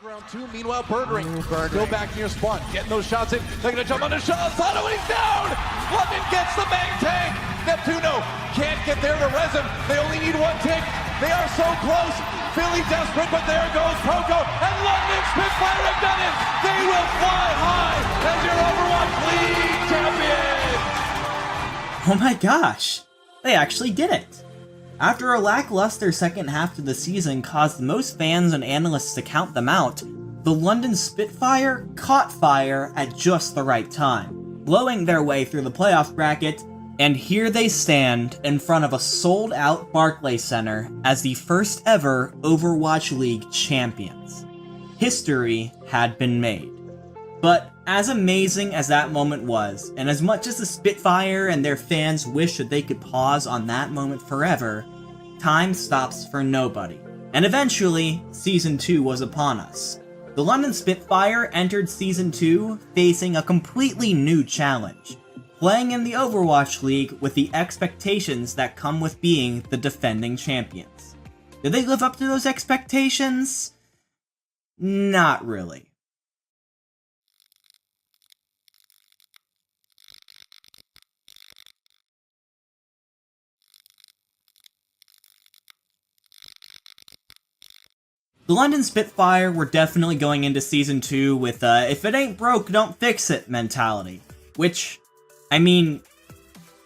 Round two, meanwhile, Birdring still back near spawn, getting those shots in. They're going to jump on the shot. Sano, he's down! London gets the main tank. Neptuno can't get there to res him. They only need one tick. They are so close. Philly desperate, but there goes Proko. And London Spitfire have done it. They will fly high as your Overwatch League champions. Oh my gosh, they actually did it. After a lackluster second half to the season caused most fans and analysts to count them out, the London Spitfire caught fire at just the right time, blowing their way through the playoff bracket, and here they stand in front of a sold-out Barclays Center as the first ever Overwatch League champions. History had been made. But as amazing as that moment was, and as much as the Spitfire and their fans wish that they could pause on that moment forever, time stops for nobody. And eventually, Season 2 was upon us. The London Spitfire entered Season 2 facing a completely new challenge, playing in the Overwatch League with the expectations that come with being the defending champions. Did they live up to those expectations? Not really. The London Spitfire were definitely going into Season 2 with if it ain't broke, don't fix it mentality. Which, I mean,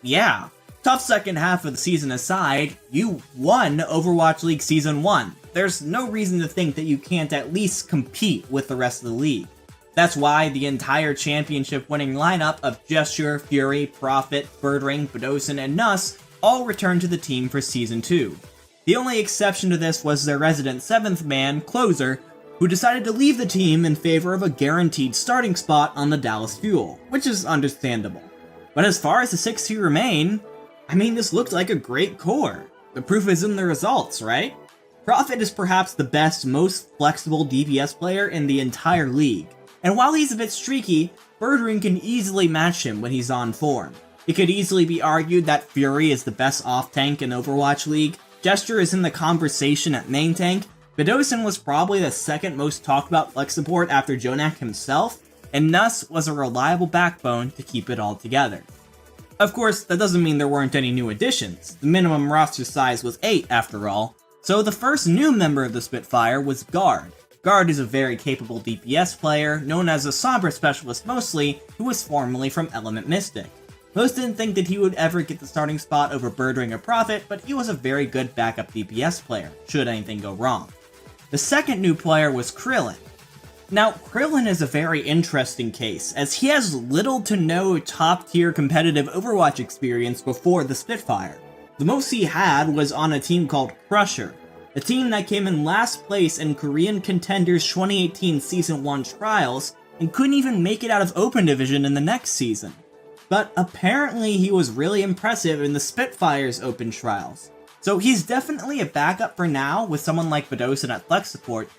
yeah. Tough second half of the season aside, you won Overwatch League Season 1. There's no reason to think that you can't at least compete with the rest of the league. That's why the entire championship winning lineup of Gesture, Fury, Prophet, Birdring, Badosin, and Nuss all returned to the team for Season 2. The only exception to this was their resident 7th man, Closer, who decided to leave the team in favor of a guaranteed starting spot on the Dallas Fuel, which is understandable. But as far as the 6 who remain, I mean, this looked like a great core. The proof is in the results, right? Prophet is perhaps the best, most flexible DPS player in the entire league, and while he's a bit streaky, Birdring can easily match him when he's on form. It could easily be argued that Fury is the best off-tank in Overwatch League, Gesture is in the conversation at main tank, Badosin was probably the second most talked about flex support after Jonak himself, and Nuss was a reliable backbone to keep it all together. Of course, that doesn't mean there weren't any new additions. The minimum roster size was 8 after all, so the first new member of the Spitfire was Guard. Guard is a very capable DPS player, known as a Sombra specialist mostly, who was formerly from Element Mystic. Most didn't think that he would ever get the starting spot over Birdring or Prophet, but he was a very good backup DPS player, should anything go wrong. The second new player was Krillin. Now, Krillin is a very interesting case, as he has little to no top-tier competitive Overwatch experience before the Spitfire. The most he had was on a team called Crusher, a team that came in last place in Korean Contenders 2018 Season 1 trials, and couldn't even make it out of Open Division in the next season. But apparently he was really impressive in the Spitfire's Open trials. So he's definitely a backup for now with someone like Badosin at flex support,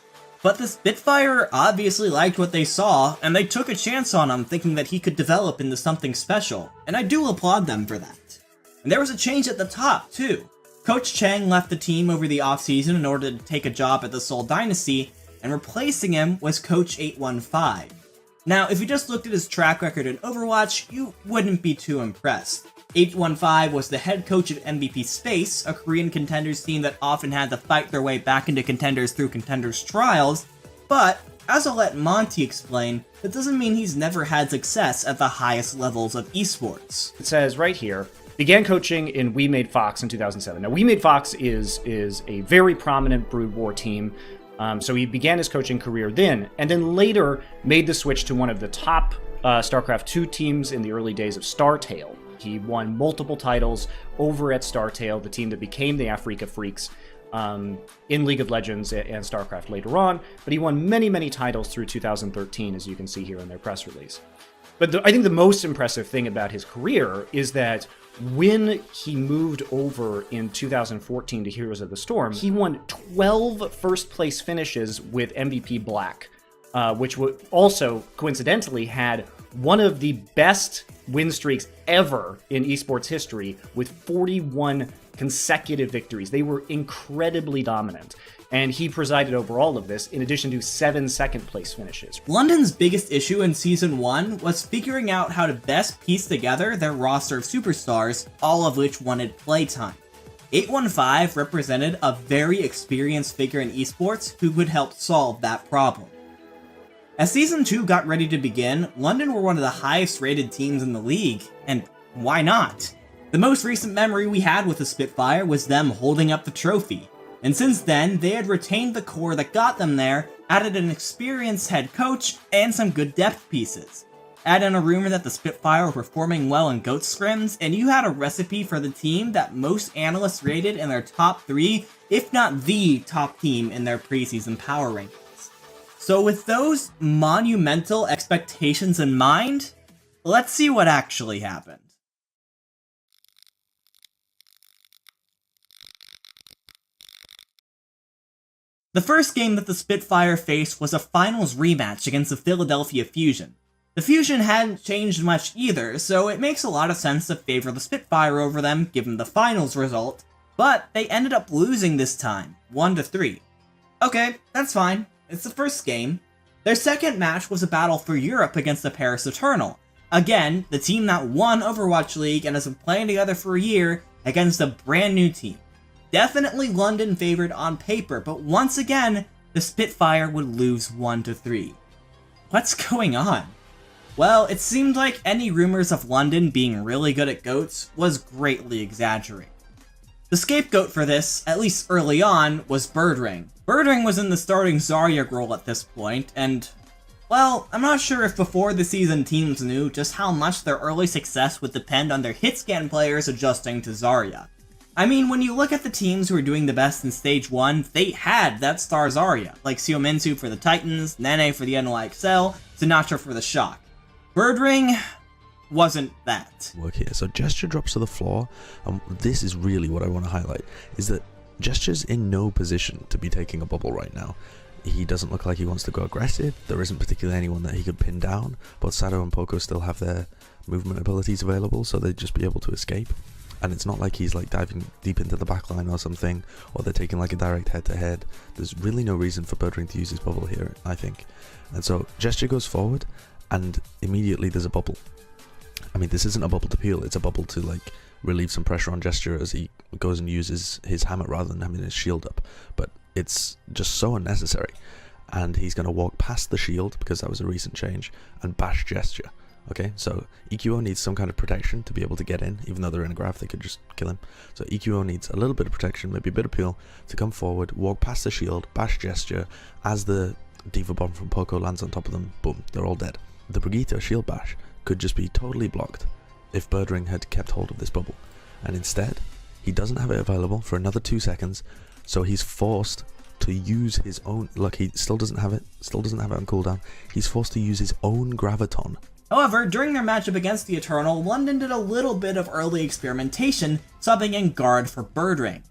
but the Spitfire obviously liked what they saw, and they took a chance on him thinking that he could develop into something special, and I do applaud them for that. And there was a change at the top, too. Coach Chang left the team over the offseason in order to take a job at the Seoul Dynasty, and replacing him was Coach 815. Now, if you just looked at his track record in Overwatch, you wouldn't be too impressed. 815 was the head coach of MVP Space, a Korean Contenders team that often had to fight their way back into Contenders through Contenders trials, but, as I'll let Monty explain, that doesn't mean he's never had success at the highest levels of esports. It says right here, began coaching in We Made Fox in 2007. Now, We Made Fox is a very prominent Brood War team. So he began his coaching career then, and then later made the switch to one of the top StarCraft 2 teams in the early days of StarTale. He won multiple titles over at StarTale, the team that became the Afrika Freaks in League of Legends and StarCraft later on, but he won many, many titles through 2013, as you can see here in their press release. But I think the most impressive thing about his career is that when he moved over in 2014 to Heroes of the Storm, he won 12 first-place finishes with MVP Black, which also, coincidentally, had one of the best win streaks ever in esports history with 41 consecutive victories. They were incredibly dominant. and he presided over all of this, in addition to 7 second-place finishes. London's biggest issue in Season 1 was figuring out how to best piece together their roster of superstars, all of which wanted playtime. 815 represented a very experienced figure in esports who could help solve that problem. As Season 2 got ready to begin, London were one of the highest rated teams in the league, and why not? The most recent memory we had with the Spitfire was them holding up the trophy, and since then, they had retained the core that got them there, added an experienced head coach, and some good depth pieces. Add in a rumor that the Spitfire were performing well in GOAT scrims, and you had a recipe for the team that most analysts rated in their top 3, if not the top team in their preseason power rankings. So with those monumental expectations in mind, let's see what actually happened. The first game that the Spitfire faced was a finals rematch against the Philadelphia Fusion. The Fusion hadn't changed much either, so it makes a lot of sense to favor the Spitfire over them given the finals result, but they ended up losing this time, 1-3. Okay, that's fine, it's the first game. Their second match was a battle for Europe against the Paris Eternal. Again, the team that won Overwatch League and has been playing together for a year against a brand new team. Definitely London favored on paper, but once again, the Spitfire would lose 1-3. What's going on? Well, it seemed like any rumors of London being really good at GOATs was greatly exaggerated. The scapegoat for this, at least early on, was Birdring. Birdring was in the starting Zarya role at this point, and, well, I'm not sure if before the season teams knew just how much their early success would depend on their hitscan players adjusting to Zarya. I mean, when you look at the teams who were doing the best in Stage 1, they had that star Zarya, like Siominsu for the Titans, Nene for the NYXL, Sinatra for the Shock. Birdring wasn't that. Work here. So Gesture drops to the floor, and this is really what I want to highlight, is that Gesture's in no position to be taking a bubble right now. He doesn't look like he wants to go aggressive, there isn't particularly anyone that he could pin down, but Sado and Poco still have their movement abilities available, so they'd just be able to escape. And it's not like he's like diving deep into the backline or something, or they're taking like a direct head-to-head. There's really no reason for Birdring to use his bubble here, I think. And so Gesture goes forward, and immediately there's a bubble. I mean, this isn't a bubble to peel, it's a bubble to like relieve some pressure on Gesture as he goes and uses his hammer rather than having his shield up. But it's just so unnecessary. And he's going to walk past the shield, because that was a recent change, and bash Gesture. Okay, so EQO needs some kind of protection to be able to get in, even though they're in a graph, they could just kill him. So EQO needs a little bit of protection, maybe a bit of peel, to come forward, walk past the shield, bash Gesture. As the Diva Bomb from Poco lands on top of them, boom, they're all dead. The Brigitte shield bash could just be totally blocked if Birdring had kept hold of this bubble. And instead, he doesn't have it available for another 2 seconds, so he's forced to use his own, look, he still doesn't have it on cooldown, he's forced to use his own Graviton. However, during their matchup against the Eternal, London did a little bit of early experimentation, subbing in Guard for Birdring.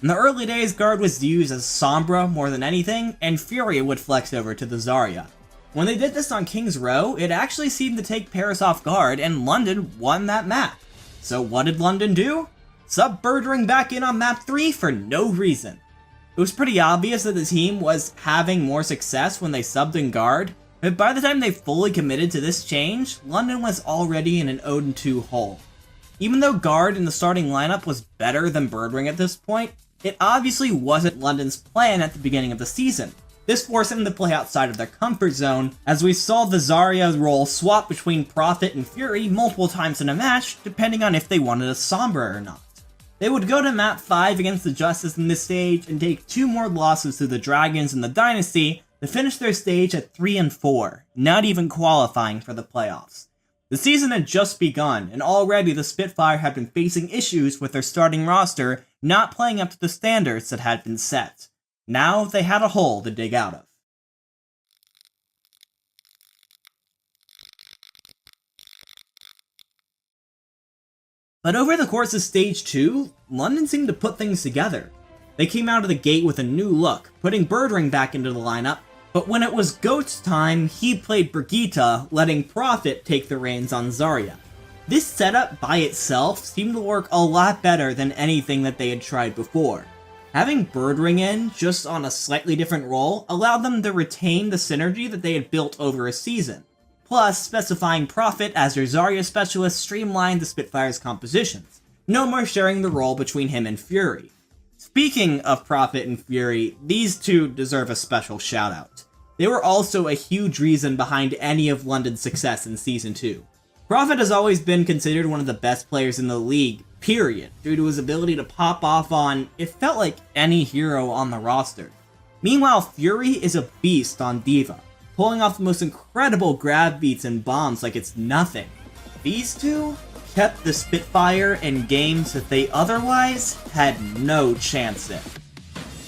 In the early days, Guard was used as Sombra more than anything, and Fury would flex over to the Zarya. When they did this on King's Row, it actually seemed to take Paris off guard, and London won that map. So what did London do? Sub Birdring back in on map 3 for no reason. It was pretty obvious that the team was having more success when they subbed in Guard, but by the time they fully committed to this change, London was already in an 0-2 hole. Even though Guard in the starting lineup was better than Birdring at this point, it obviously wasn't London's plan at the beginning of the season. This forced them to play outside of their comfort zone, as we saw the Zarya role swap between Prophet and Fury multiple times in a match, depending on if they wanted a Sombra or not. They would go to map 5 against the Justice in this stage and take 2 more losses to the Dragons and the Dynasty to finish their stage at 3-4, not even qualifying for the playoffs. The season had just begun, and already the Spitfire had been facing issues with their starting roster not playing up to the standards that had been set. Now they had a hole to dig out of. But over the course of Stage 2, London seemed to put things together. They came out of the gate with a new look, putting Birdring back into the lineup, but when it was Goat's time, he played Brigitte, letting Prophet take the reins on Zarya. This setup by itself seemed to work a lot better than anything that they had tried before. Having Birdring in, just on a slightly different role, allowed them to retain the synergy that they had built over a season. Plus, specifying Prophet as their Zarya specialist streamlined the Spitfire's compositions. No more sharing the role between him and Fury. Speaking of Prophet and Fury, these two deserve a special shout out. They were also a huge reason behind any of London's success in Season 2. Prophet has always been considered one of the best players in the league, period, due to his ability to pop off on, it felt like, any hero on the roster. Meanwhile, Fury is a beast on Diva, pulling off the most incredible grab beats and bombs like it's nothing. These two kept the Spitfire in games that they otherwise had no chance in.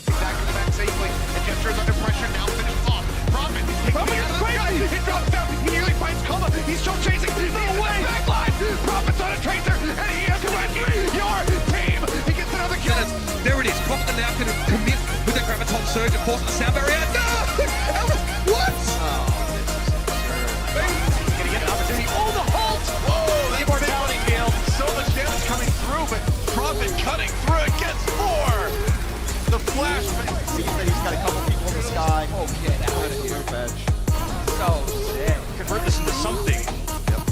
Back to the back safely, and Jester is under pressure now, finished off. Prophet, taking out of the sky, he drops down, he nearly finds Coma, he's still chasing, no way! Backline, Prophet's on a tracer, and he has to rescue your team! He gets another kill! There it is, Prophet now can commit with the Graviton Surge and force the sound barrier. No! What? He's gonna get an opportunity, oh the halt! Whoa, the immortality field, so much damage coming through, but Prophet cutting through it, gets 4! The flash, sees that he's got a couple people in the sky. Oh, get out of here, bench. So sick. Convert this into something. Yep.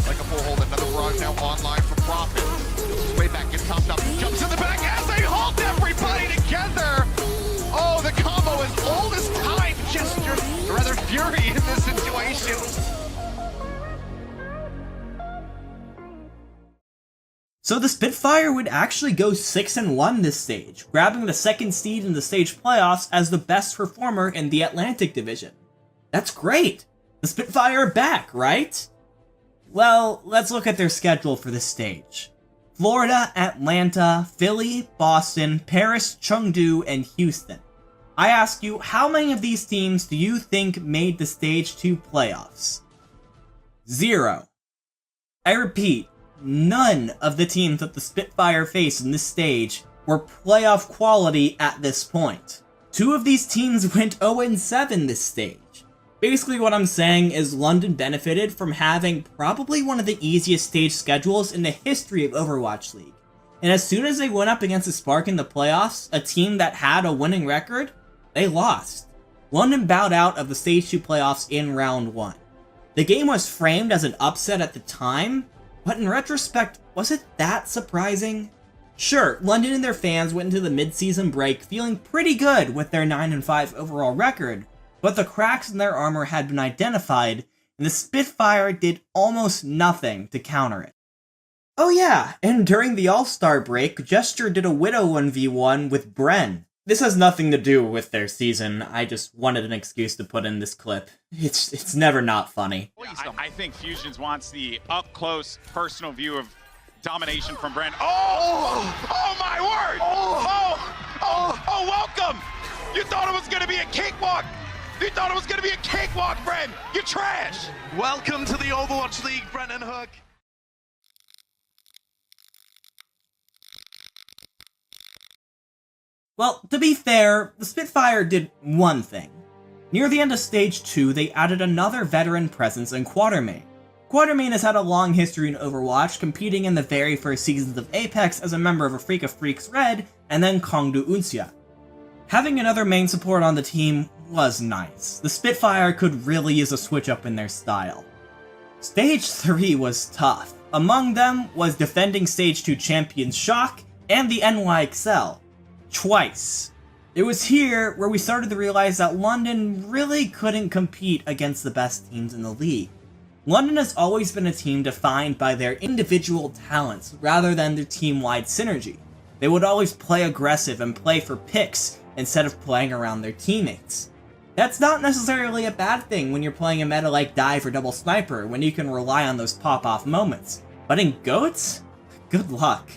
Like a full hold, another barrage now online from Prophet. His way back, gets topped up, jumps in the back as they halt everybody together. Oh, the combo is old as time. Jester, or rather Fury in this situation. So the Spitfire would actually go 6-1 this stage, grabbing the second seed in the stage playoffs as the best performer in the Atlantic Division. That's great! The Spitfire are back, right? Well, let's look at their schedule for this stage. Florida, Atlanta, Philly, Boston, Paris, Chengdu, and Houston. I ask you, how many of these teams do you think made the Stage 2 playoffs? 0. I repeat, none of the teams that the Spitfire faced in this stage were playoff quality at this point. 2 of these teams went 0-7 this stage. Basically what I'm saying is London benefited from having probably one of the easiest stage schedules in the history of Overwatch League. And as soon as they went up against the Spark in the playoffs, a team that had a winning record, they lost. London bowed out of the Stage 2 playoffs in round 1. The game was framed as an upset at the time, but in retrospect, was it that surprising? Sure, London and their fans went into the mid-season break feeling pretty good with their 9-5 overall record, but the cracks in their armor had been identified, and the Spitfire did almost nothing to counter it. Oh yeah, and during the All-Star break, Gesture did a Widow 1v1 with Bren. This has nothing to do with their season, I just wanted an excuse to put in this clip. It's never not funny. I think Fusions wants the up-close, personal view of domination from Bren. Oh my word! Oh, welcome! You thought it was gonna be a cakewalk! You thought it was gonna be a cakewalk, Bren! You're trash! Welcome to the Overwatch League, Brennan Hook. Well, to be fair, the Spitfire did one thing. Near the end of Stage 2, they added another veteran presence in Quatermain. Quatermain has had a long history in Overwatch, competing in the very first seasons of Apex as a member of Afrika Freaks Red, and then Kongdu Uncia. Having another main support on the team was nice. The Spitfire could really use a switch up in their style. Stage 3 was tough. Among them was defending Stage 2 champions Shock and the NYXL. Twice. It was here where we started to realize that London really couldn't compete against the best teams in the league. London has always been a team defined by their individual talents rather than their team-wide synergy. They would always play aggressive and play for picks instead of playing around their teammates. That's not necessarily a bad thing when you're playing a meta like Dive or Double Sniper, when you can rely on those pop-off moments. But in GOATS? Good luck.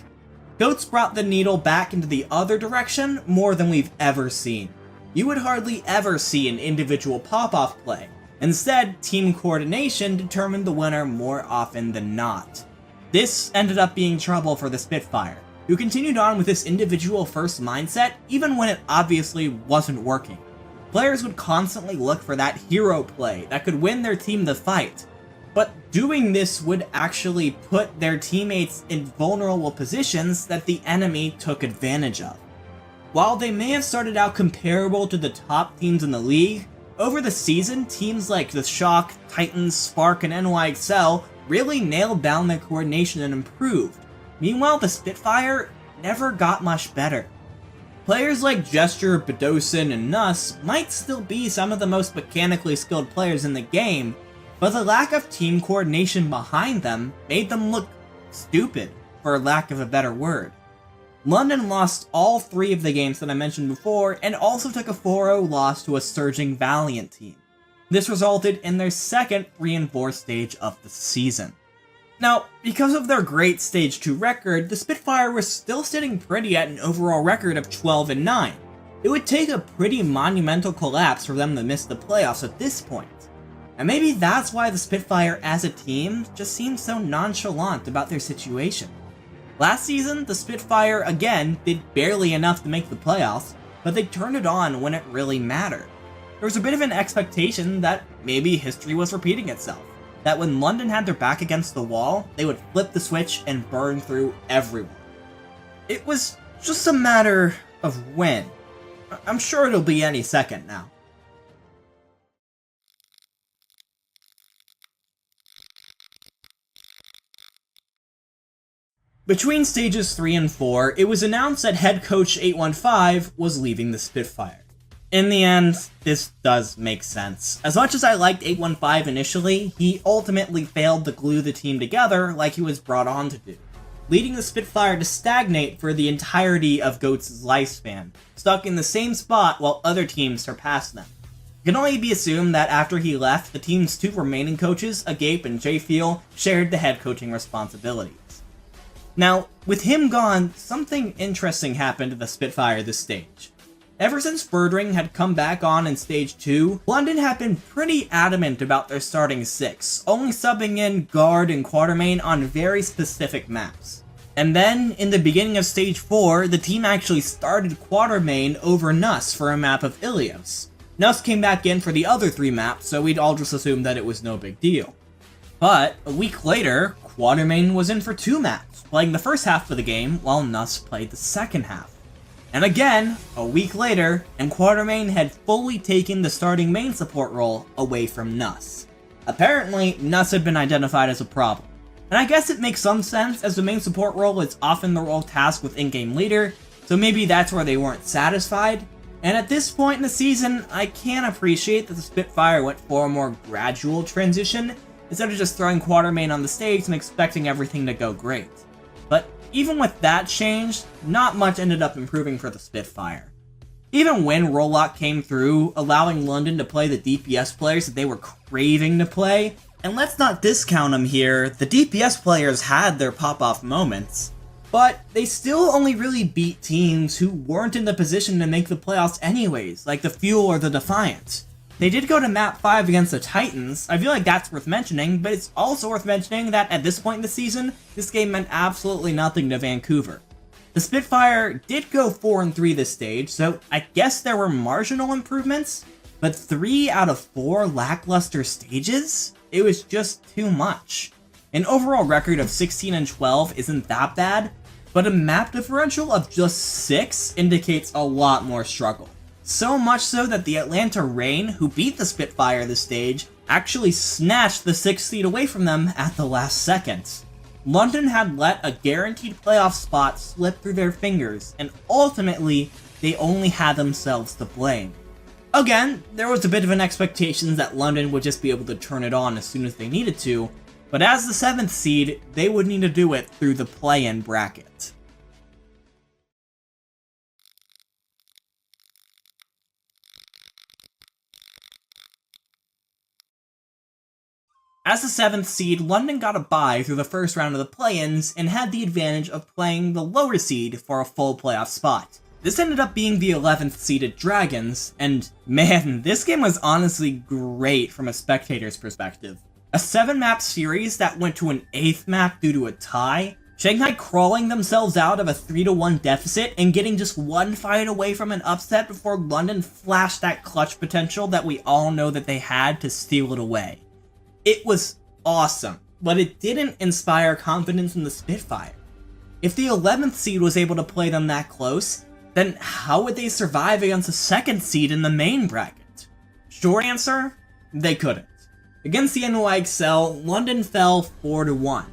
GOATS brought the needle back into the other direction more than we've ever seen. You would hardly ever see an individual pop-off play. Instead, team coordination determined the winner more often than not. This ended up being trouble for the Spitfire, who continued on with this individual first mindset even when it obviously wasn't working. Players would constantly look for that hero play that could win their team the fight, but doing this would actually put their teammates in vulnerable positions that the enemy took advantage of. While they may have started out comparable to the top teams in the league, over the season, teams like the Shock, Titans, Spark, and NYXL really nailed down their coordination and improved. Meanwhile, the Spitfire never got much better. Players like Gesture, Bedosin, and Nuss might still be some of the most mechanically skilled players in the game, but the lack of team coordination behind them made them look stupid, for lack of a better word. London lost all 3 of the games that I mentioned before, and also took a 4-0 loss to a surging Valiant team. This resulted in their second 3-4 stage of the season. Now, because of their great Stage 2 record, the Spitfire was still sitting pretty at an overall record of 12-9. It would take a pretty monumental collapse for them to miss the playoffs at this point. And maybe that's why the Spitfire as a team just seems so nonchalant about their situation. Last season, the Spitfire again did barely enough to make the playoffs, but they turned it on when it really mattered. There was a bit of an expectation that maybe history was repeating itself, that when London had their back against the wall, they would flip the switch and burn through everyone. It was just a matter of when. I'm sure it'll be any second now. Between stages 3 and 4, it was announced that head coach 815 was leaving the Spitfire. In the end, this does make sense. As much as I liked 815 initially, he ultimately failed to glue the team together like he was brought on to do, leading the Spitfire to stagnate for the entirety of GOAT's lifespan, stuck in the same spot while other teams surpassed them. It can only be assumed that after he left, the team's 2 remaining coaches, Agape and J-Feel, shared the head coaching responsibilities. Now, with him gone, something interesting happened to the Spitfire this stage. Ever since Birdring had come back on in Stage 2, London had been pretty adamant about their starting 6, only subbing in guard and quartermain on very specific maps. And then, in the beginning of Stage 4, the team actually started quartermain over Nuss for a map of Ilios. Nuss came back in for the other 3 maps, so we'd all just assume that it was no big deal. But, a week later, Quartermain was in for 2 maps, playing the first half of the game while Nuss played the second half. And again, a week later, and Quartermain had fully taken the starting main support role away from Nuss. Apparently, Nuss had been identified as a problem. And I guess it makes some sense, as the main support role is often the role tasked with in-game leader, so maybe that's where they weren't satisfied. And at this point in the season, I can appreciate that the Spitfire went for a more gradual transition, instead of just throwing Quartermain on the stage and expecting everything to go great. But even with that change, not much ended up improving for the Spitfire. Even when Rollock came through, allowing London to play the DPS players that they were craving to play, and let's not discount them here, the DPS players had their pop-off moments, but they still only really beat teams who weren't in the position to make the playoffs anyways, like the Fuel or the Defiant. They did go to map 5 against the Titans. I feel like that's worth mentioning, but it's also worth mentioning that at this point in the season, this game meant absolutely nothing to Vancouver. The Spitfire did go 4-3 this stage, so I guess there were marginal improvements, but 3 out of 4 lackluster stages? It was just too much. An overall record of 16-12 isn't that bad, but a map differential of just 6 indicates a lot more struggle. So much so that the Atlanta Reign, who beat the Spitfire this stage, actually snatched the 6th seed away from them at the last second. London had let a guaranteed playoff spot slip through their fingers, and ultimately, they only had themselves to blame. Again, there was a bit of an expectation that London would just be able to turn it on as soon as they needed to, but as the 7th seed, they would need to do it through the play-in bracket. As the 7th seed, London got a bye through the first round of the play-ins and had the advantage of playing the lower seed for a full playoff spot. This ended up being the 11th seeded Dragons, and man, this game was honestly great from a spectator's perspective. A 7-map series that went to an 8th map due to a tie, Shanghai crawling themselves out of a 3-1 deficit and getting just 1 fight away from an upset before London flashed that clutch potential that we all know that they had to steal it away. It was awesome, but it didn't inspire confidence in the Spitfire. If the 11th seed was able to play them that close, then how would they survive against the second seed in the main bracket? Short answer, they couldn't. Against the NYXL, London fell 4-1.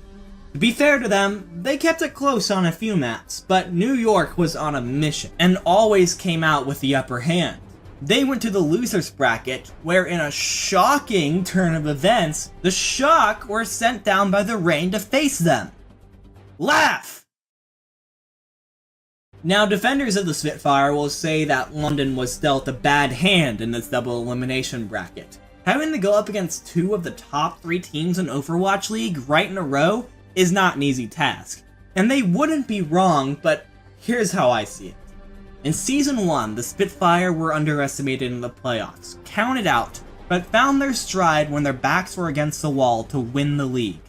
To be fair to them, they kept it close on a few maps, but New York was on a mission, and always came out with the upper hand. They went to the losers bracket, where in a shocking turn of events, the Shock were sent down by the Rain to face them. Laugh! Now, defenders of the Spitfire will say that London was dealt a bad hand in this double elimination bracket. Having to go up against two of the top 3 teams in Overwatch League right in a row is not an easy task. And they wouldn't be wrong, but here's how I see it. In Season 1, the Spitfire were underestimated in the playoffs, counted out, but found their stride when their backs were against the wall to win the league.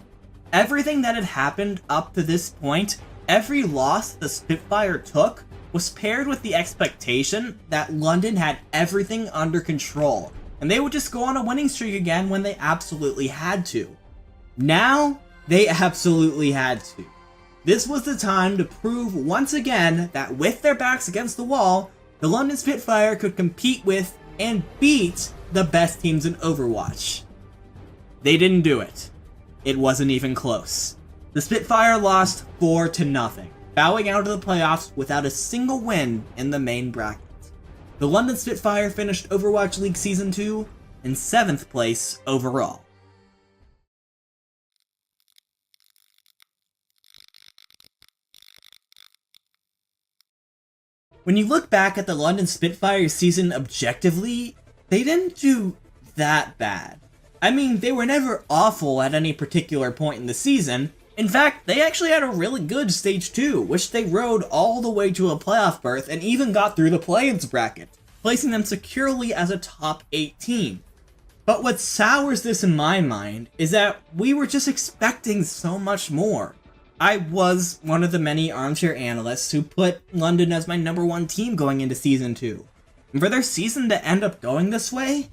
Everything that had happened up to this point, every loss the Spitfire took, was paired with the expectation that London had everything under control, and they would just go on a winning streak again when they absolutely had to. Now, they absolutely had to. This was the time to prove once again that with their backs against the wall, the London Spitfire could compete with and beat the best teams in Overwatch. They didn't do it. It wasn't even close. The Spitfire lost 4-0, bowing out of the playoffs without a single win in the main bracket. The London Spitfire finished Overwatch League Season 2 in 7th place overall. When you look back at the London Spitfire season objectively, they didn't do that bad. I mean, they were never awful at any particular point in the season. In fact, they actually had a really good Stage 2, which they rode all the way to a playoff berth and even got through the play-ins bracket, placing them securely as a top 8 team. But what sours this in my mind is that we were just expecting so much more. I was one of the many armchair analysts who put London as my #1 team going into Season 2. And for their season to end up going this way,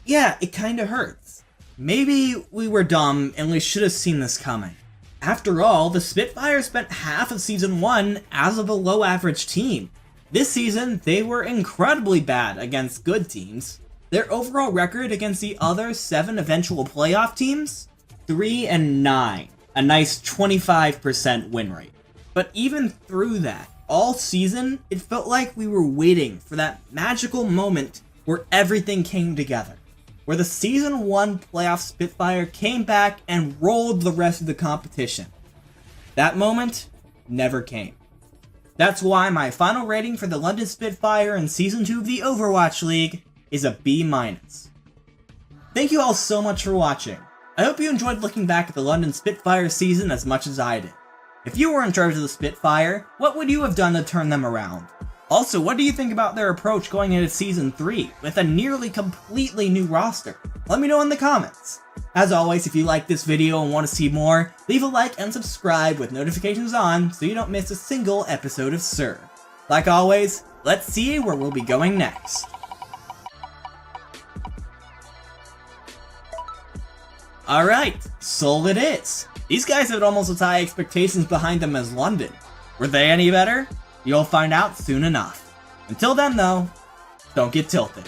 yeah, it kinda hurts. Maybe we were dumb and we should have seen this coming. After all, the Spitfire spent half of Season 1 as a below-average team. This season, they were incredibly bad against good teams. Their overall record against the other 7 eventual playoff teams? 3-9. A nice 25% win rate. But even through that, all season, it felt like we were waiting for that magical moment where everything came together. Where the Season 1 playoff Spitfire came back and rolled the rest of the competition. That moment never came. That's why my final rating for the London Spitfire in Season 2 of the Overwatch League is a B-. Thank you all so much for watching. I hope you enjoyed looking back at the London Spitfire season as much as I did. If you were in charge of the Spitfire, what would you have done to turn them around? Also, what do you think about their approach going into Season 3, with a nearly completely new roster? Let me know in the comments. As always, if you like this video and want to see more, leave a like and subscribe with notifications on so you don't miss a single episode of SiR. Like always, let's see where we'll be going next. Alright, Seoul it is. These guys had almost as high expectations behind them as London. Were they any better? You'll find out soon enough. Until then though, don't get tilted.